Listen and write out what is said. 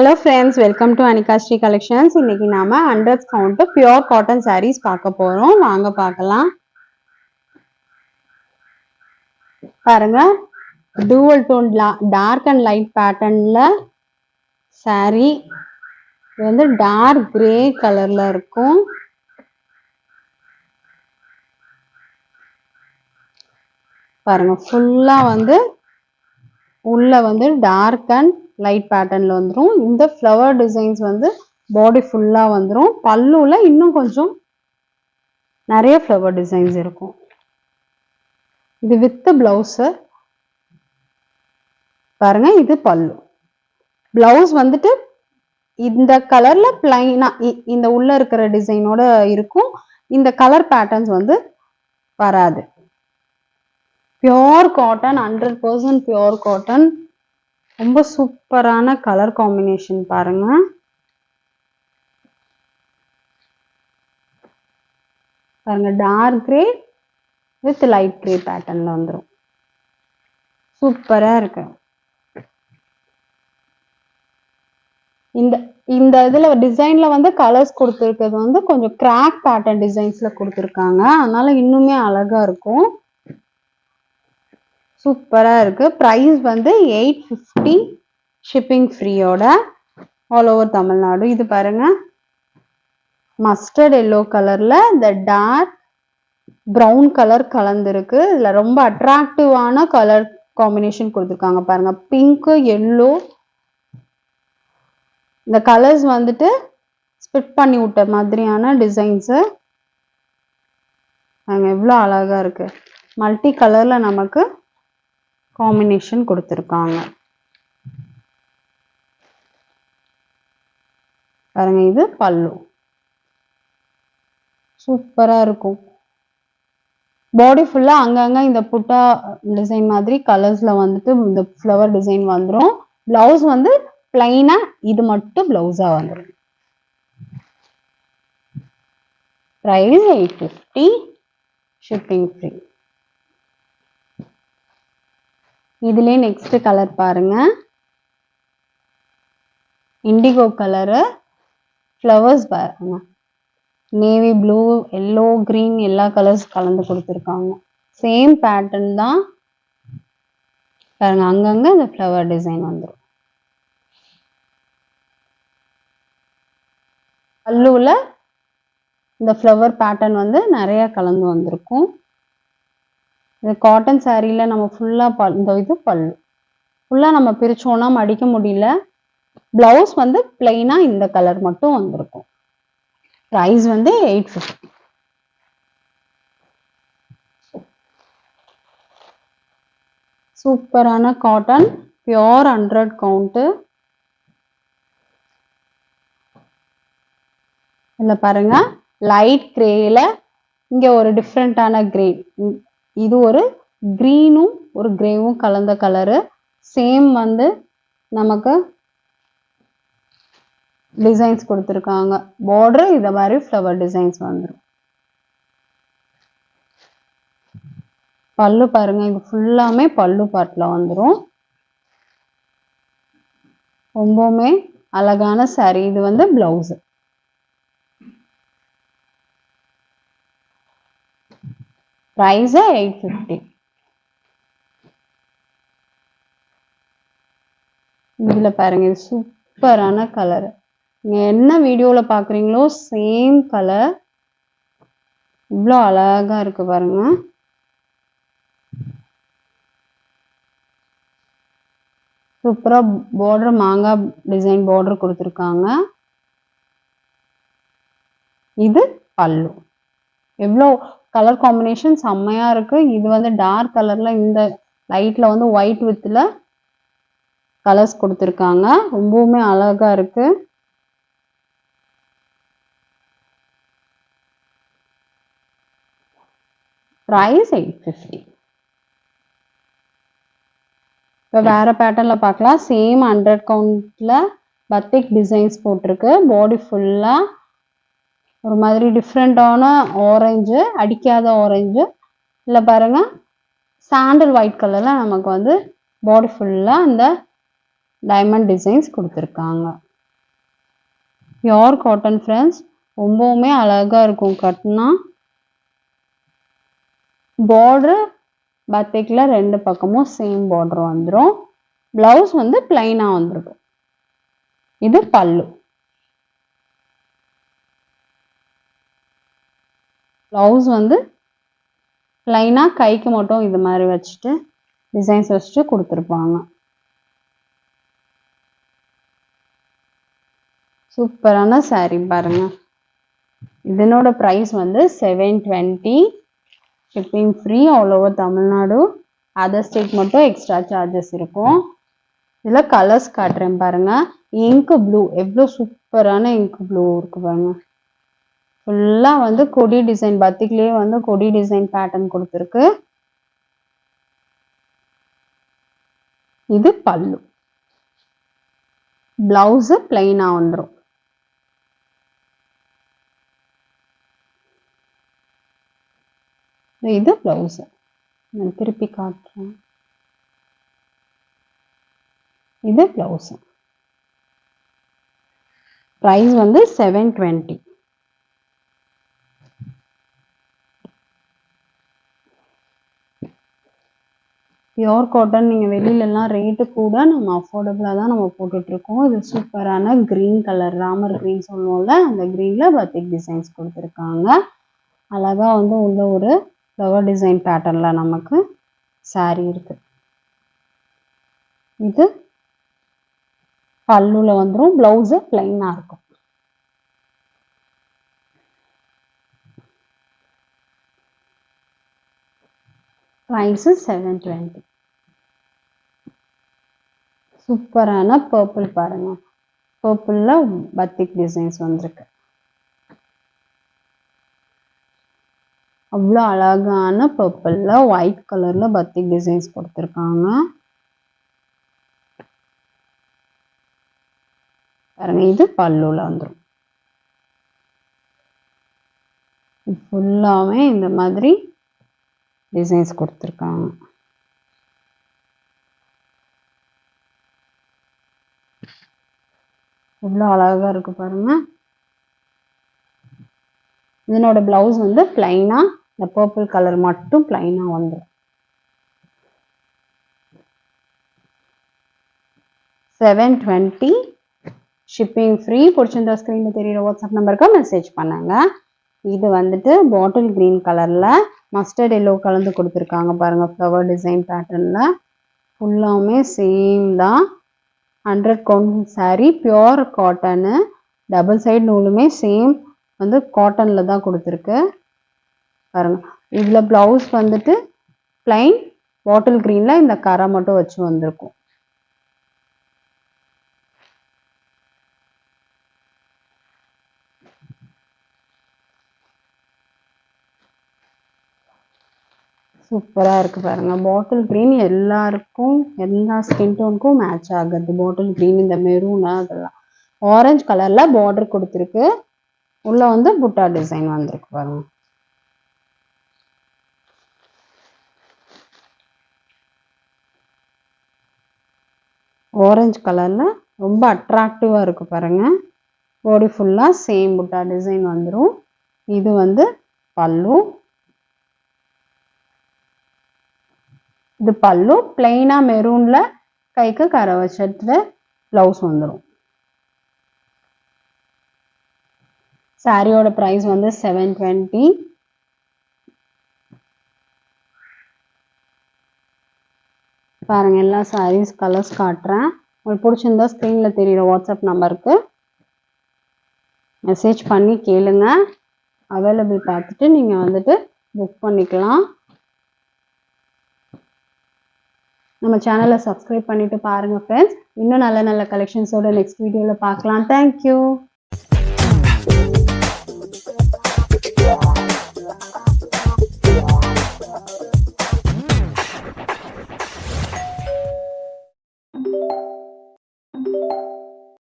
Hello friends, welcome to Anika Sri Collections. இன்னைக்கு நாம 100 count pure cotton sarees பார்க்க போறோம். வாங்க பார்க்கலாம். பாருங்க, dual tone dark and light patternல saree. இது வந்து dark grey கலர்ல இருக்கும். பாருங்க, ஃபுல்லா வந்து உள்ள வந்து dark and light patternல வந்துரும். இந்த flower designs வந்து body ஃபுல்லா வந்துரும். பல்லுல இன்னும் கொஞ்சம் நிறைய flower designs இருக்கும். இது வித் பிளவுஸ். பாருங்க, இது பல்லு. பிளவுஸ் வந்துட்டு இந்த கலர்ல பிளைனா இந்த உள்ள இருக்கிற டிசைனோட இருக்கும். இந்த கலர் பேட்டர்ன்ஸ் வந்து வராது. Pure cotton, 100% pure cotton. ரொம்ப சூப்பரான கலர் காம்பினேஷன் பாருங்க. பாருங்க, dark grey with light grey பேட்டர்ன்ல வந்துரும். சூப்பரா இருக்கு. இந்த இதுல டிசைன்ல வந்து கலர்ஸ் கொடுத்துருக்கிறது வந்து கொஞ்சம் கிராக் பேட்டர்ன் டிசைன்ஸ்ல கொடுத்துருக்காங்க. அதனால இன்னுமே அழகா இருக்கும். சூப்பரா இருக்கு. பிரைஸ் வந்து 850 ஷிப்பிங் ஃப்ரீயோட ஆல் ஓவர் தமிழ்நாடு. இது பாருங்க, மஸ்டர்ட் எல்லோ கலர்ல இந்த டார்க் பிரவுன் கலர் கலந்துருக்கு. இதுல ரொம்ப அட்ராக்டிவான கலர் காம்பினேஷன் கொடுத்துருக்காங்க. பாருங்க, பிங்க் எல்லோ. இந்த கலர்ஸ் வந்துட்டு ஸ்பிட் பண்ணி விட்ட மாதிரியான டிசைன்ஸ். எவ்வளோ அழகா இருக்கு. மல்டி கலர்ல நமக்கு காம்பினேஷன் கொடுத்துருக்காங்க. பாருங்க, இது பல்லு. சூப்பரா இருக்கும். பாடி ஃபுல்லா அங்கங்க இந்த புட்டா டிசைன் மாதிரி கலர்ஸ்ல வந்துட்டு இந்த ஃப்ளவர் டிசைன் வந்துடும். பிளவுஸ் வந்து பிளைனா இது மட்டும் பிளவுஸா வந்துடும். Price 850 shipping free. இதுலயே நெக்ஸ்ட் கலர் பாருங்க, இண்டிகோ கலரு. ஃப்ளவர்ஸ் பாருங்க, நேவி ப்ளூ, எல்லோ, கிரீன் எல்லா கலர்ஸ் கலந்து கொடுத்துருக்காங்க. சேம் பேட்டர்ன் தான். பாருங்க, அங்கங்க இந்த ஃப்ளவர் டிசைன் வந்துடும். பல்லுல இந்த ஃப்ளவர் பேட்டர்ன் வந்து நிறைய கலந்து வந்திருக்கும். இந்த காட்டன் சாரீல நம்ம ஃபுல்லா இந்த இது பல்லு ஃபுல்லா நம்ம பிரிச்சோம்னா மடிக்க முடியல. பிளவுஸ் வந்து பிளைனா இந்த கலர் மட்டும் வந்திருக்கும். பிரைஸ் வந்து 850. சூப்பரான காட்டன், பியோர் 100 கவுண்ட். இல்ல பாருங்க, லைட் கிரேல இங்க ஒரு டிஃப்ரெண்டான கிரே. இது ஒரு கிரீனும் ஒரு கிரேவும் கலந்த கலரு. சேம் வந்து நமக்கு டிசைன்ஸ் கொடுத்துருக்காங்க. பார்டர் இத மாதிரி ஃப்ளவர் டிசைன்ஸ் வந்துடும். பல்லு பாருங்க, இது ஃபுல்லாமே பல்லு பார்ட்ல வந்துடும். ரொம்பவுமே அழகான சாரி. இது வந்து பிளவுஸ். பிரைஸ் 850. இதுல பாருங்க, இது சூப்பரான கலர். நீங்க என்ன வீடியோல பாக்குறீங்களோ சேம் கலர். இவ்வளோ அழகா இருக்கு பாருங்க. சூப்பரா பார்டர் மாங்காய் டிசைன் பார்டர் கொடுத்துருக்காங்க. இது பல்லு. எவ்வளோ கலர் காம்பினேஷன் செம்மையா இருக்கு. இது வந்து டார்க் கலர்ல, இந்த லைட்ல வந்து ஒயிட் வித்ல கலர்ஸ் கொடுத்துருக்காங்க. ரொம்பவுமே அழகா இருக்கு. பிரைஸ் 850. இப்போ வேற பேட்டர்ன்ல பார்க்கலாம். சேம் 100 கவுண்ட்ல பத்திக் டிசைன்ஸ் போட்டிருக்கு. பாடி ஃபுல்லா ஒரு மாதிரி டிஃப்ரெண்டான ஆரஞ்சு, அடிக்காத ஆரஞ்சு. இல்லை பாருங்க, சாண்டல் ஒயிட் கலர்ல நமக்கு வந்து பாடி ஃபுல்லா இந்த டைமண்ட் டிசைன்ஸ் கொடுத்துருக்காங்க. Pure cotton friends. ரொம்பவுமே அழகா இருக்கும் கட்டினா. பார்டர் பத்திக்ல 2 பக்கமும் சேம் பார்டர் வந்துடும். பிளவுஸ் வந்து பிளைனா வந்துடும். இது பல்லு. பிளவுஸ் வந்து பிளைனா கைக்கு மட்டும் இது மாதிரி வச்சுட்டு டிசைன்ஸ் வச்சுட்டு கொடுத்துருப்பாங்க. சூப்பரான சாரீ பாருங்க. இதனோட ப்ரைஸ் வந்து 720. Shipping free all over Tamil Nadu. Other state மட்டும் எக்ஸ்ட்ரா சார்ஜஸ் இருக்கும். இதில் கலர்ஸ் காட்டுறேன் பாருங்க. இங்க் ப்ளூ, எவ்வளோ சூப்பரான இங்க் ப்ளூ இருக்கு பாருங்க. ஃபுல்லாக வந்து கொடி டிசைன், பத்திக்லேயே வந்து கொடி டிசைன் பேட்டர்ன் கொடுத்துருக்கு. இது பல்லு. பிளவுஸ் பிளைனா வந்துடும். இது பிளவுஸ். நான் திருப்பி காட்டுறேன். இது பிளவுஸ். பிரைஸ் வந்து 720. Pure cotton. நீங்கள் வெளியிலலாம் ரேட்டு கூட நம்ம அஃபோர்டபுளாக தான் நம்ம போட்டுட்ருக்கோம். இது சூப்பரான க்ரீன் கலர், ராமர் க்ரீன் சொல்லுவோம்ல, அந்த க்ரீனில் பத்திக் டிசைன்ஸ் கொடுத்துருக்காங்க. அழகாக வந்து உள்ள ஒரு ஃப்ளவர் டிசைன் பேட்டர்னில் நமக்கு சாரீ இருக்குது. இது பல்லுவில் வந்துடும். ப்ளவுஸு பிளைனாக இருக்கும். ப்ரைஸு 720. சூப்பரான பர்பிள் பாருங்க. பர்பிளில் பத்திக் டிசைன்ஸ் வந்திருக்கு. அவ்வளோ அழகான பர்பிளில் ஒயிட் கலரில் பத்திக் டிசைன்ஸ் கொடுத்துருக்காங்க பாருங்க. இது பல்லுவில் வந்துடும். ஃபுல்லாகவே இந்த மாதிரி டிசைன்ஸ் கொடுத்துருக்காங்க. எவ்வளோ அழகாக இருக்கு பாருங்க. இதனோட பிளவுஸ் வந்து பிளைனா, இந்த பர்பிள் கலர் மட்டும் பிளைனா வந்துடும். 720. Shipping free. பிடிச்சிருந்தா ஸ்க்ரீனில் தெரியுற வாட்ஸ்அப் நம்பருக்கு மெசேஜ் பண்ணுங்க. இது வந்துட்டு பாட்டில் கிரீன் கலரில் மஸ்டர்ட் எல்லோ கலந்து கொடுத்துருக்காங்க பாருங்கள். ஃப்ளவர் டிசைன் பேட்டர்னில் ஃபுல்லாமே சேம் தான். 100 count sari. Pure cotton. Double side நூலுமே சேம் வந்து காட்டனில் தான் கொடுத்துருக்கு பாருங்க. இதில் ப்ளவுஸ் வந்துட்டு பிளைன் பாட்டில் க்ரீனில் இந்த கரை மட்டும் வச்சு வந்திருக்கும். சூப்பராக இருக்குது பாருங்கள். பாட்டில் க்ரீன் எல்லாருக்கும், எல்லா ஸ்கின் டோனுக்கும் மேட்ச் ஆகுது. பாட்டில் க்ரீன், இந்த மெரூனா அதெல்லாம். ஆரஞ்சு கலரில் பார்டர் கொடுத்துருக்கு. உள்ளே வந்து புட்டா டிசைன் வந்திருக்கு பாருங்க. ஆரஞ்சு கலரில் ரொம்ப அட்ராக்டிவாக இருக்குது பாருங்கள். பாடி ஃபுல்லாக சேம் புட்டா டிசைன் வந்துடும். இது வந்து பல்லு. இது பல்லு. பிளைனாக மெரூனில் கைக்கு கரை வச்சதுல ப்ளவுஸ் வந்துடும். சாரியோட ப்ரைஸ் வந்து 720. பாருங்கள், எல்லா சாரீஸ் கலர்ஸ் காட்டுறேன். உங்களுக்கு பிடிச்சிருந்தா ஸ்க்ரீனில் தெரியுற வாட்ஸ்அப் நம்பருக்கு மெசேஜ் பண்ணி கேளுங்க. அவைலபிள் பார்த்துட்டு நீங்கள் வந்துட்டு புக் பண்ணிக்கலாம். நம்ம சேனலை சப்ஸ்கிரைப் பண்ணிட்டு பாருங்கள் ஃப்ரெண்ட்ஸ். இன்னும் நல்ல நல்ல கலெக்ஷன்ஸோட நெக்ஸ்ட் வீடியோவில் பார்க்கலாம். தேங்க்யூ.